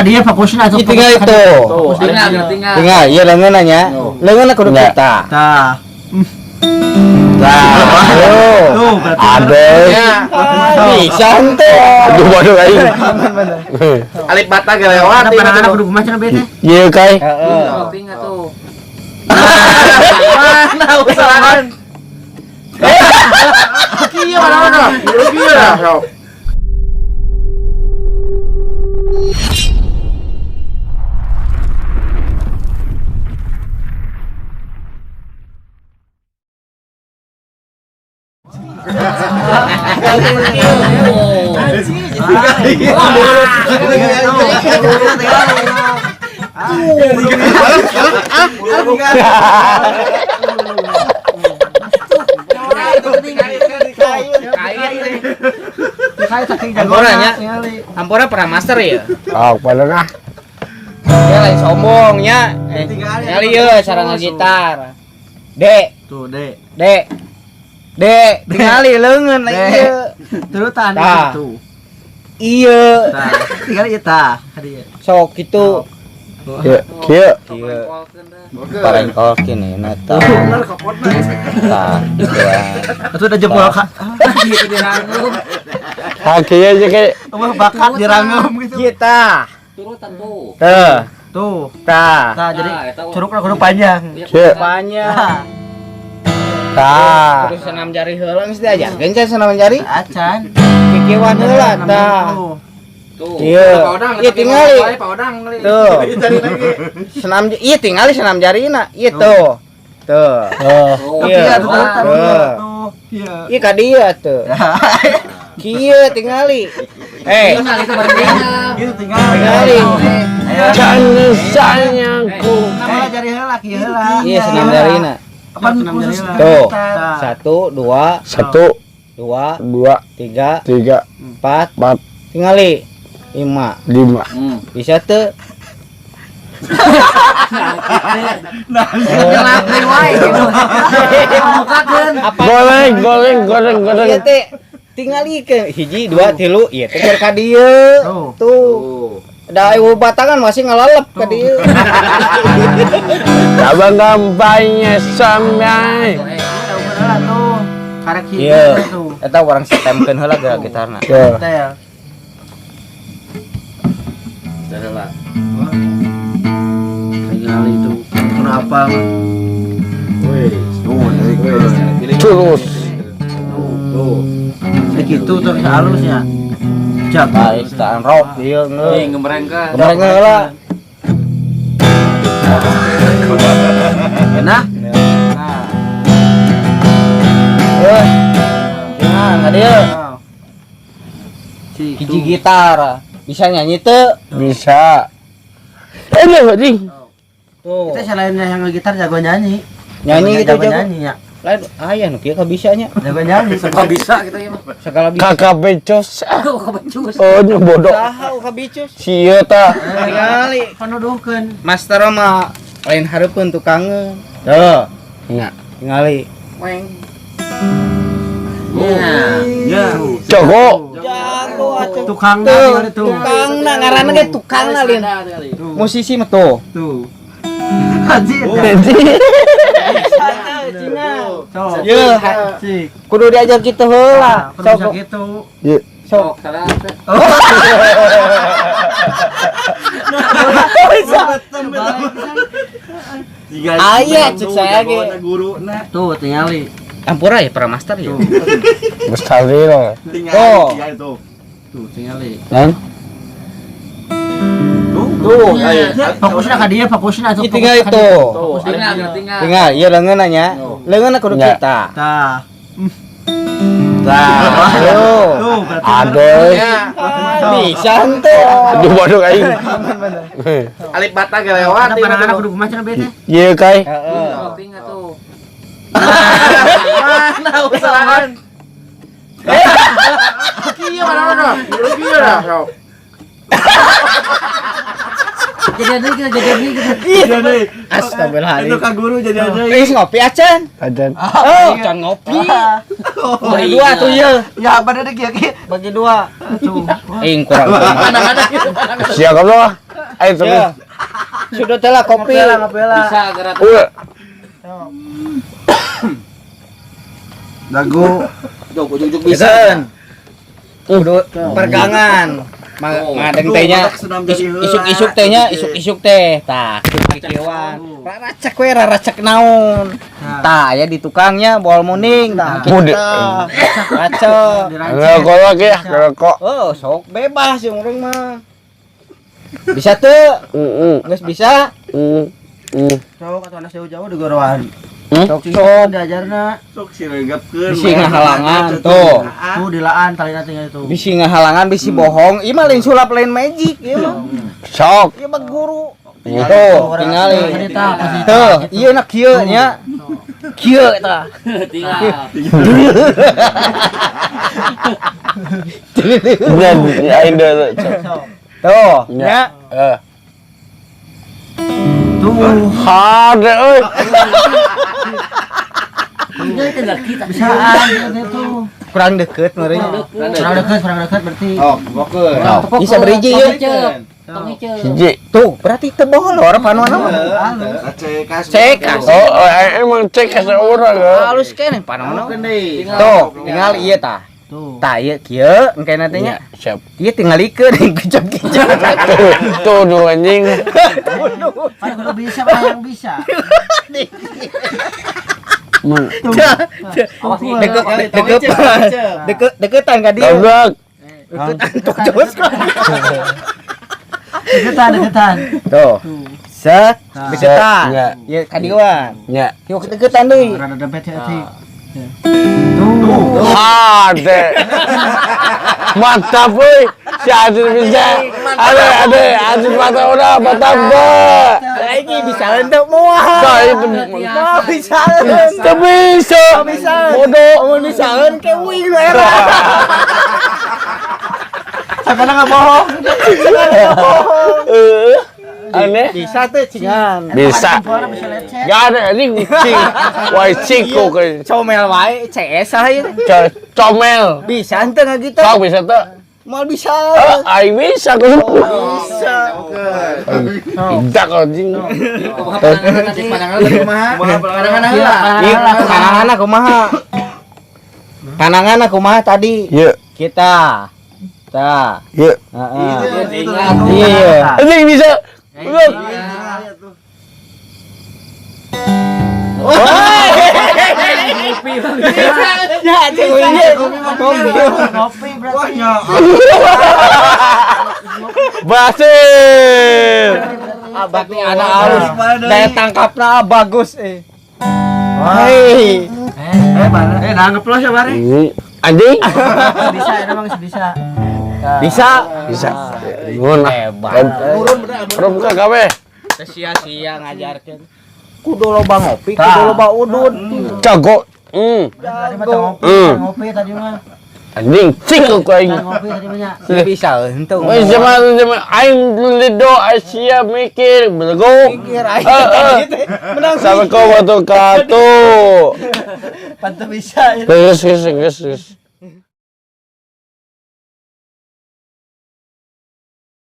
dia fokusnya atuh. Tinggal itu. Tinggal, iya leungeun nanya. Leungeun kudu kita. Tah. Tuh, ada. Bisa tuh. Aduh bodoh aing. Alip bata ge lewat. Anak-anak kudu kumaha cenah bete. Ieu kai. Heeh. Tinggal tuh. Mana usahaan? Kieu mana? Kieu lah, sok. Ampora pernah master ya? Oh, pernah. Dia lain sombongnya. Kali ya cara ngegitar. Dek, Tuh, Dek. Dek, tingali leungeun ieu. Turutan Tah. itu. Ieu. Tah. Tinggal ieu tah. Hadieu. Sok kitu. Kieu, kieu. Kieu. Parengkol kini nata. Tah, Atuh udah jempol ka. Hakieu aja kayak Bakat dirangem gitu. kita. Turutan tuh. Tuh. Tah. Tah jadi curugna kudu panjang. kieu. Apanya? Tah. Terus senam jari heula geus diajarkeun can senam jari? Acan. Kikieuan heula tah. Tuh. Ieu. Ieu tingali. Tuh. Senam ieu tingali senam jarina. Ieu tuh. Tuh. Oh. Iya, tuh. Iya. Ieu ka dieu tuh. Kieu tingali. Gitu tinggal. Tingali. Jangan sayangku. Nama jari heula kieu heula. Iya senam jarina. Apaan khusus? Tuh. Tah. 1 2 1, 2 2, 3 3, 4 4, tingali 5 5. bisa tuh Goreng. iya teh tingali ke hiji 2 3 iya teh keur ka dieu tuh da ayo batangan masih ngalalep ka dieu Abang kampanye sampai. Tuh. Karek iya tuh. eta urang setemkeun heula ge gitarna Tuh. Tel. Adalah. Tinggal itu. Kenapa? Terus. Tuh. Segitu tuh bisa halusnya. Jak. baik staan rock ieu Nih ngeun ngemrengkeun. kemarin heula Enak? euy gimana dia Si hiji gitar bisa nyanyi teu Bisa. Anjing. tuh kita selain yang ngegitar jago nyanyi. nyanyi gitu jago jago nyanyi ya. lain aya nu kieu kabisanya Jago nyanyi. Kok bisa kita ya, Mas? segala bisa Kakak becos. Kok kebencus. Oh, ini bodoh. saha kabicus Sieu tah. tingali Panuduhkeun. master mah lain hareupeun tukangeun tuh Nya. tingali Weng. Ya. Cogo. jago atuh Tukang tuh tadi tuh. tukangna ngaranna ge tukangna lin musisi mah tuh Tuh. Haji. Cok. Ye, Cik. kudu diajar kitu heula Bisa sok gitu. Ye. sok Salah. aya cek saya ge Tuh tingali. ampura ya para master ya Bestaril. tuh Tuh tingali. Kan? tuh Fokusnya ka dia, fokusnya atuh. tinggal itu Tinggal. tinggal ieu leungeun nya leungeun kudu Ya. kita Tah. tuh Ada. bisa tuh Aduh bodoh aing. alip bata ge lewat Anak-anak kudu kumaha cenah bete. Ieu kai. heeh Tinggal tuh. mana usahaan Kieu mana? Kieu lah, sok. Jadi kita. iya astagfirullahaladzim Itu ka guru jadi ada. geus ngopi acan Adan. oh can ngopi bagi dua tuh ieu Ya bener deh kieu. bagi dua Tuh. kurang Siap apa? Ayo terus. Ya. Sudah telah kopi. Bisa gerak. Dagu. Jog ujug bisa. Pisan. Kudu pergangan. Ngadeng tehnya isuk-isuk tehnya isuk-isuk teh tah kikieuan racak we racak naon tah aya di tukangnya bol muning tah kita racak Ngerokok lagi ya, ngerokok. oh sok bebas yang urang mah bisa teu geus bisa Sok atuh anak jauh-jauh di gorowan. sok Diajarna. Sok siregepkeun. bisi ngahalangan tuh Tuh dilaan tali tinggal itu. bisi ngahalangan bisi bohong ieu mah lain sulap lain magic ieu mah Sok. ieu mah guru tuh tingali tuh ieu nak kieu nya kieu tah Tinggal. Dan aing dulu. tuh Ya. nya Tuh. Hade euy. Ini tinggal kita. Bisaan itu. kurang deket meureun Kurang dekat berarti. Oh, bokeun. bisa beriji ya Hiji. tuh berarti teu bolor panuana mah Cek kas. cek Oh, emang cek ka urang. halus keneh panuana deui. tuh tinggal ieu tah Tuh. tah ieu kieu engkena teh nya Siap. ieu tinggalikeun kecap-kecap Tuh nu anjing. Kan kudu bisa mah yang bisa. deketan ka dia Goblok. deketan tuh jos Deketan. tuh set deketan Ya. ieu kadieuan Nya. ieu deketan deui Rada dempet hati. Hade. Mantap euy. Si Adil bisa. Ada mata udah mantap deh. lagi bisa untuk moal Tah itu bisa teu bisa. bisa Bodoh. mun misalkan ke wing lu era Sakana enggak bohong. Aneh. bisa tuh cingan Bisa. Suara bisa lecet. Gak ada ini cing. Wah ciko ke comel wae CS lah ieu comel. bisa henteu ngagitu Kau bisa tuh. mal bisa Aing bisa kau. bisa Tidak kau anjing. Pandangan kumaha? Pandangan Iya, heula. pananganna kumaha? Pananganna kumaha tadi? Ye, Kita. Tah. ye. Heeh. Tinggal. Iya. Anjing bisa. Belum. Ya, ceweknya Kopi berarti. Berhasil. abad nih anak halus. Daya tangkapna bagus Hei. Mana? Nanggep lo siapa hari? Anjing. Bisa ya emang bisa. Bisa. Bisa. Mun. Hebat. Rum ka gawe. Sia-sia ngajarkeun. Kudu loba ngopi, kudu loba udun. Jago. Tadi mah ngopi tadi mah. Anjing ciko ku aing. Ngopi tadi mah. Bisa henteu. Wes zaman aing lido Asia mikir bego. Mikir aing. Menang Sama kau waktu katu. Pantu bisa. Geus.